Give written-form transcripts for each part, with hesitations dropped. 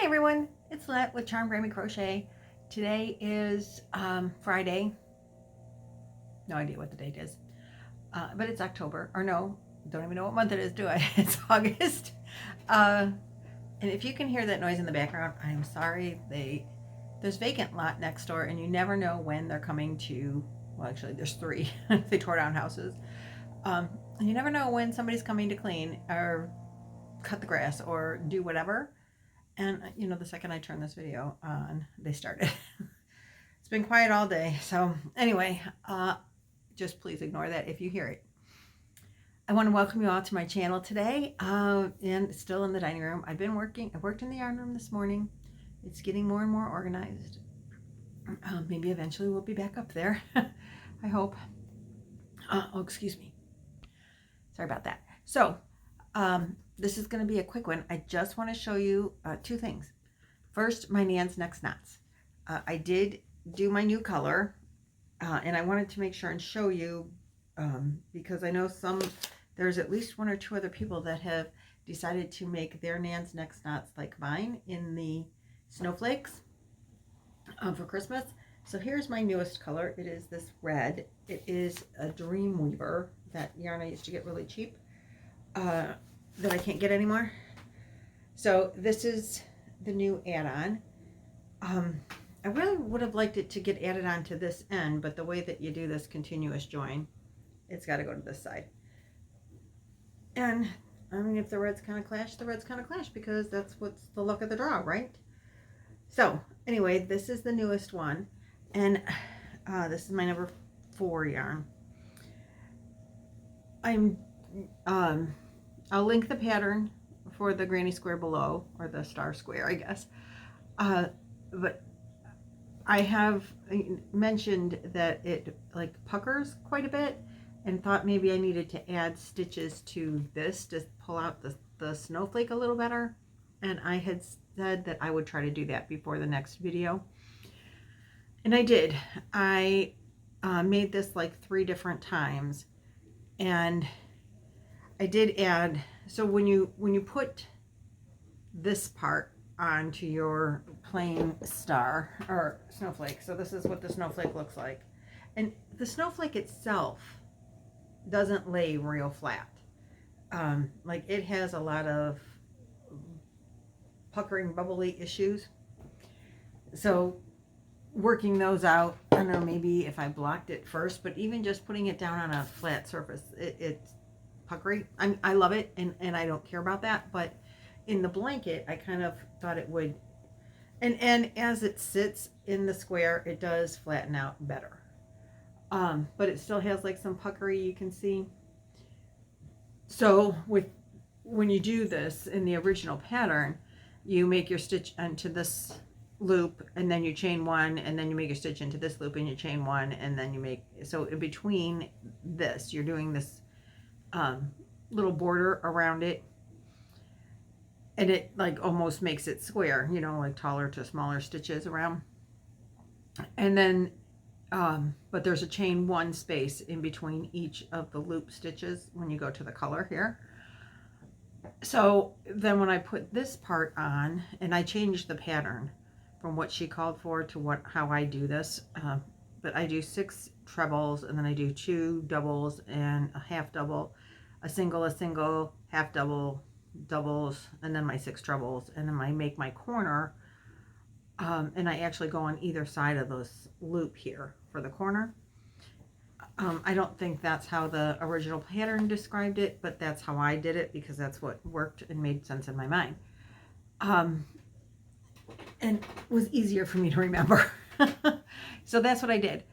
Hi everyone, it's Lynette with Grammy Crochet. Today is Friday. No idea what the date is, but it's October. Or no, don't even know what month it is, do I? It's August. And if you can hear that noise in the background, I'm sorry. There's vacant lot next door, and you never know when they're coming to. Well, actually, there's three. They tore down houses. And you never know when somebody's coming to clean or cut the grass or do whatever. And the second I turn this video on, they started. It's been quiet all day. So anyway, just please ignore that if you hear it. I want to welcome you all to my channel today, and still in the dining room. I worked in the yarn room this morning. It's getting more and more organized. Maybe eventually we'll be back up there. I hope. Oh, excuse me. Sorry about that. So, this is going to be a quick one. I just want to show you two things. First, my Nan's Next Knots. I did do my new color, and I wanted to make sure and show you because I know there's at least one or two other people that have decided to make their Nan's Next Knots like mine in the snowflakes for Christmas. So here's my newest color. It is this red. It is a Dreamweaver, that yarn I used to get really cheap. That I can't get anymore. So this is the new add-on. I really would have liked it to get added on to this end, but the way that you do this continuous join, it's got to go to this side. And I mean, if the reds kind of clash, the reds kind of clash, because that's what's the luck of the draw, right? So anyway, this is the newest one, and this is my number 4 yarn. I'll link the pattern for the granny square below, or the star square, I guess. But I have mentioned that it like puckers quite a bit, and thought maybe I needed to add stitches to this to pull out the snowflake a little better. And I had said that I would try to do that before the next video. And I did. I made this like 3 different times. And I did add, so when you put this part onto your plain star or snowflake, so this is what the snowflake looks like. And the snowflake itself doesn't lay real flat. Like it has a lot of puckering, bubbly issues. So working those out, I don't know, maybe if I blocked it first, but even just putting it down on a flat surface, it's puckery. I love it, and I don't care about that, but in the blanket I kind of thought it would, and as it sits in the square, it does flatten out better, but it still has like some puckery you can see. So when you do this in the original pattern, you make your stitch into this loop, and then you chain 1, and then you make your stitch into this loop, and you chain 1, and then you make, so in between this you're doing this little border around it, and it like almost makes it square, like taller to smaller stitches around. And then but there's a chain 1 space in between each of the loop stitches when you go to the color here. So then when I put this part on, and I changed the pattern from what she called for to how I do this, but I do 6 trebles, and then I do 2 doubles and a half double, a single, half double, doubles, and then my 6 trebles, and then I make my corner, and I actually go on either side of this loop here for the corner. I don't think that's how the original pattern described it, but that's how I did it, because that's what worked and made sense in my mind, and was easier for me to remember. So that's what I did.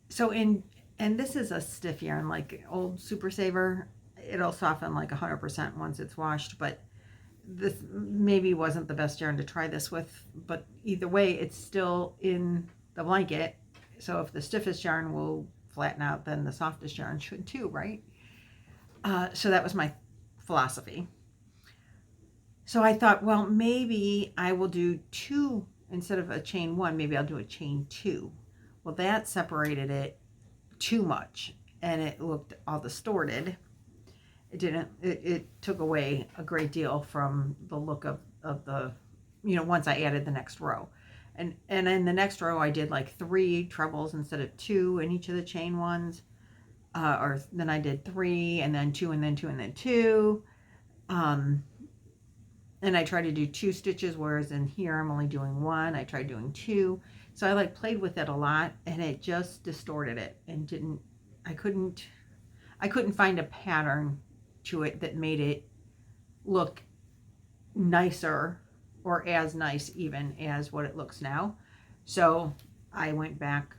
So and this is a stiff yarn, like old Super Saver. It'll soften like 100% once it's washed, but this maybe wasn't the best yarn to try this with. But either way, it's still in the blanket. So if the stiffest yarn will flatten out, then the softest yarn should too, right? So that was my philosophy. So I thought, well, maybe I will do 2 instead of a chain 1. Maybe I'll do a chain 2. Well, that separated it too much, and it looked all distorted. It took away a great deal from the look of the you know, once I added the next row. And in the next row, I did like 3 trebles instead of 2 in each of the chain ones. Or then I did 3 and then 2 and then 2 and then 2. And I tried to do 2 stitches, whereas in here I'm only doing 1. I tried doing 2. So I like played with it a lot, and it just distorted it and I couldn't find a pattern to it that made it look nicer, or as nice even as what it looks now. So I went back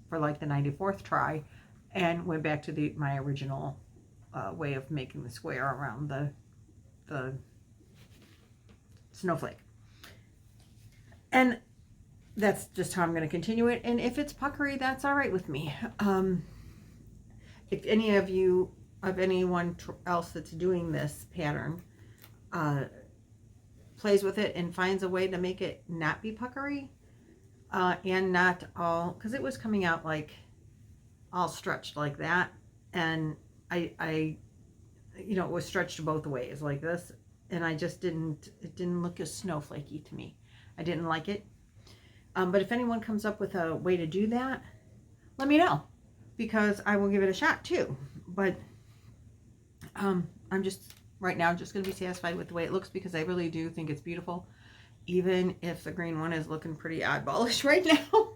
for like the 94th try and went back to my original way of making the square around the snowflake. And that's just how I'm going to continue it. And if it's puckery, that's all right with me. If any of you, of anyone else that's doing this pattern, plays with it and finds a way to make it not be puckery, and not all, because it was coming out like all stretched like that, and I you know, it was stretched both ways like this, and I just it didn't look as snowflakey to me. I didn't like it. But if anyone comes up with a way to do that, let me know, because I will give it a shot too. But I'm just right now just going to be satisfied with the way it looks, because I really do think it's beautiful, even if the green one is looking pretty oddballish right now.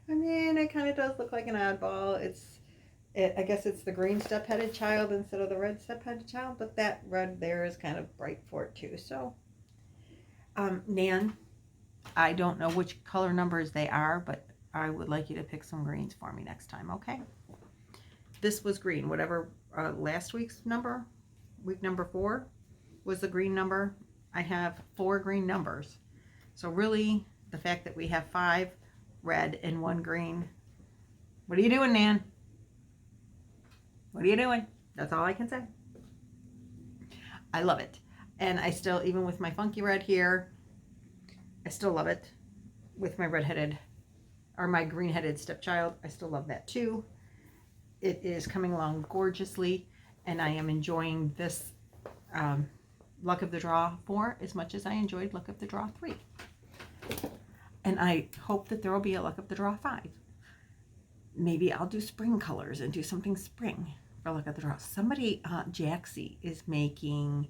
I mean, it kind of does look like an oddball. I guess it's the green step-headed child instead of the red step-headed child, but that red there is kind of bright for it too. So, Nan, I don't know which color numbers they are, but I would like you to pick some greens for me next time, okay? This was green, whatever last week's number, week number 4 was the green number. I have 4 green numbers. So really, the fact that we have 5 red and 1 green, what are you doing, Nan? What are you doing? That's all I can say. I love it. And I still, even with my funky red here, I still love it. With my red-headed, or my green-headed stepchild, I still love that too. It is coming along gorgeously, and I am enjoying this Luck of the Draw 4 as much as I enjoyed Luck of the Draw 3. And I hope that there will be a Luck of the Draw 5. Maybe I'll do spring colors and do something spring for Luck of the Draw. Somebody, Jaxie, is making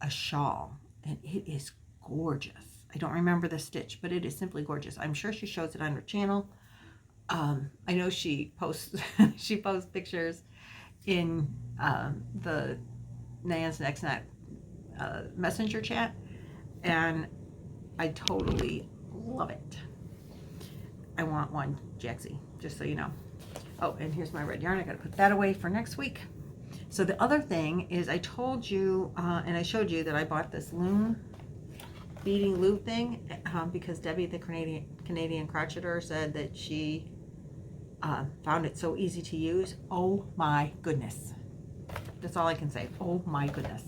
a shawl, and it is gorgeous. I don't remember the stitch, but it is simply gorgeous. I'm sure she shows it on her channel. I know she posts she posts pictures in the Nan's Next Net messenger chat, and I totally love it. I want one, Jaxie, just so you know. Oh, and here's my red yarn. I got to put that away for next week. So the other thing is, I told you and I showed you that I bought this loom, beading loop thing, because Debbie, the Canadian crocheter, said that she found it so easy to use. Oh my goodness. That's all I can say. Oh my goodness.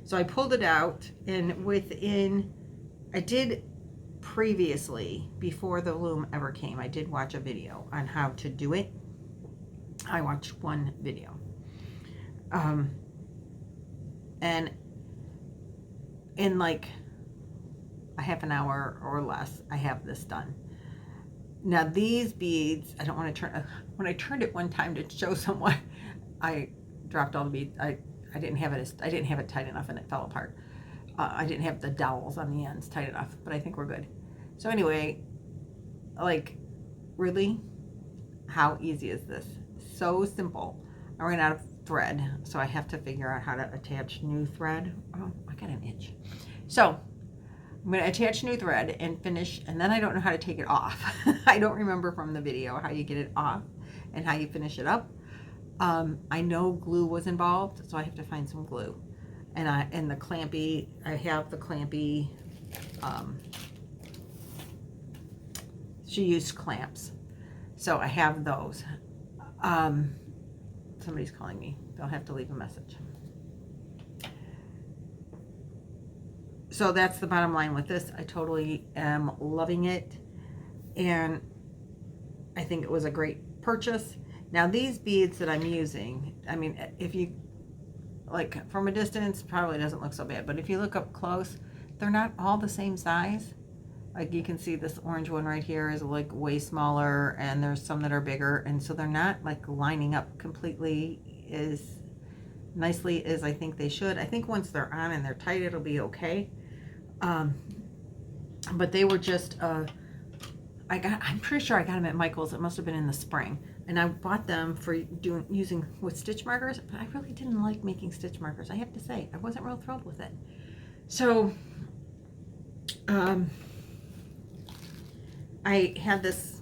So I pulled it out, and I did previously, before the loom ever came, I did watch a video on how to do it. I watched one video. And in like a half an hour or less, I have this done. Now these beads, I don't want to turn, when I turned it one time to show someone, I dropped all the beads. I didn't have it tight enough, and it fell apart. I didn't have the dowels on the ends tight enough, but I think we're good. So anyway, like, really, how easy is this? So simple. I ran out of thread, so I have to figure out how to attach new thread. Oh, I got an itch. So I'm going to attach new thread and finish, and then I don't know how to take it off. I don't remember from the video how you get it off and how you finish it up. I know glue was involved, so I have to find some glue. And the clampy, I have the clampy, she used clamps, so I have those. Somebody's calling me. They'll have to leave a message. So that's the bottom line with this. I totally am loving it, and I think it was a great purchase. Now these beads that I'm using, I mean, if you, like, from a distance, probably doesn't look so bad, but if you look up close, they're not all the same size. Like you can see this orange one right here is like way smaller, and there's some that are bigger, and so they're not like lining up completely as nicely as I think they should. I think once they're on and they're tight, it'll be okay. But they were just I'm pretty sure I got them at Michael's. It must have been in the spring, and I bought them for using with stitch markers, but I really didn't like making stitch markers. I have to say, I wasn't real thrilled with it. So I had this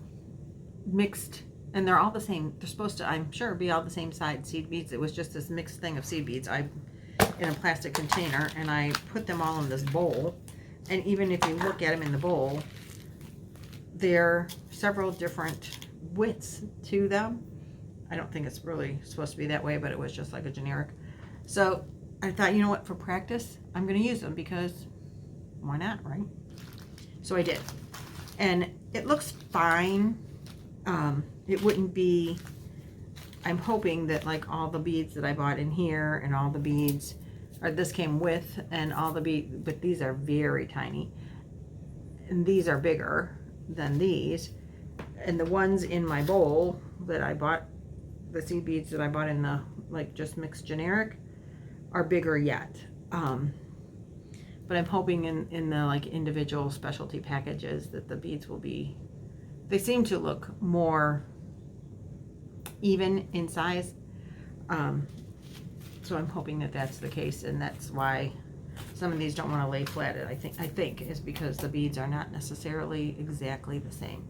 mixed, and they're all the same. They're supposed to, I'm sure, be all the same size seed beads. It was just this mixed thing of seed beads in a plastic container, and I put them all in this bowl. And even if you look at them in the bowl, there are several different widths to them. I don't think it's really supposed to be that way, but it was just like a generic. So I thought, you know what, for practice, I'm going to use them because why not, right? So I did. And it looks fine. It wouldn't be, I'm hoping that like all the beads that I bought in here and all the beads, or this came with, and all the beads, but these are very tiny. And these are bigger than these. And the ones in my bowl that I bought, the seed beads that I bought in the like just mixed generic, are bigger yet. But I'm hoping in the like individual specialty packages that the beads will be, they seem to look more even in size. So I'm hoping that that's the case, and that's why some of these don't want to lay flat. I think is because the beads are not necessarily exactly the same.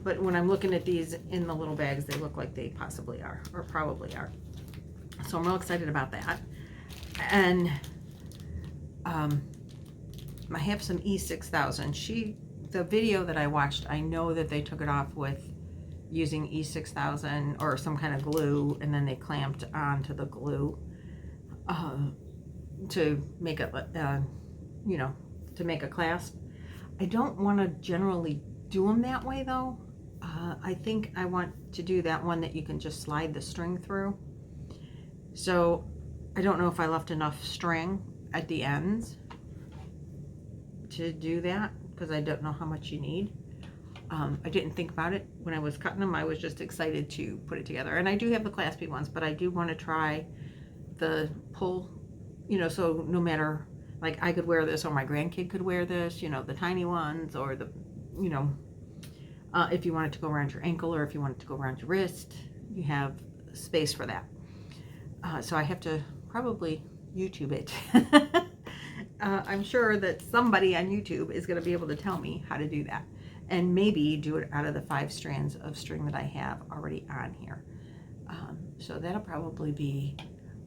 But when I'm looking at these in the little bags, they look like they possibly are, or probably are. So I'm real excited about that. And I have some E6000. The video that I watched, I know that they took it off with using E6000 or some kind of glue, and then they clamped onto the glue to make it, you know, to make a clasp. I don't want to generally do them that way though. I think I want to do that one that you can just slide the string through. So I don't know if I left enough string at the ends to do that, because I don't know how much you need. I didn't think about it when I was cutting them. I was just excited to put it together. And I do have the claspy ones, but I do want to try the pull, you know, so no matter, like I could wear this or my grandkid could wear this, you know, the tiny ones, or the, you know, if you want it to go around your ankle, or if you want it to go around your wrist, you have space for that. So I have to probably YouTube it. I'm sure that somebody on YouTube is going to be able to tell me how to do that, and maybe do it out of the 5 strands of string that I have already on here. So that'll probably be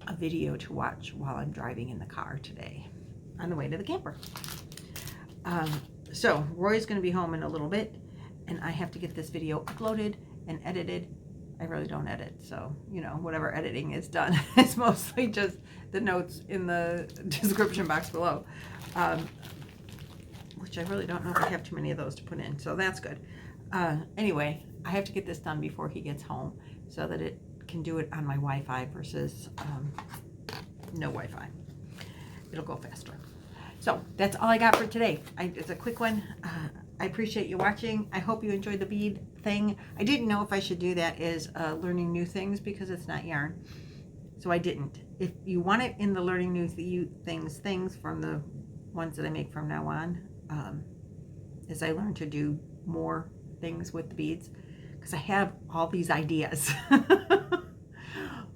a video to watch while I'm driving in the car today on the way to the camper. So Roy's going to be home in a little bit, and I have to get this video uploaded and edited. I really don't edit, so, you know, whatever editing is done, it's mostly just the notes in the description box below, which I really don't know if I have too many of those to put in, so that's good. Anyway, I have to get this done before he gets home so that it can do it on my Wi-Fi versus no Wi-Fi. It'll go faster. So that's all I got for today. It's a quick one. I appreciate you watching. I hope you enjoyed the bead thing. I didn't know if I should do that as learning new things because it's not yarn. So I didn't. If you want it in the learning new things from the ones that I make from now on, as I learn to do more things with the beads, because I have all these ideas.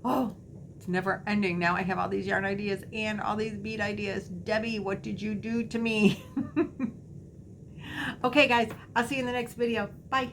Oh, it's never ending. Now I have all these yarn ideas and all these bead ideas. Debbie, what did you do to me? Okay, guys, I'll see you in the next video. Bye.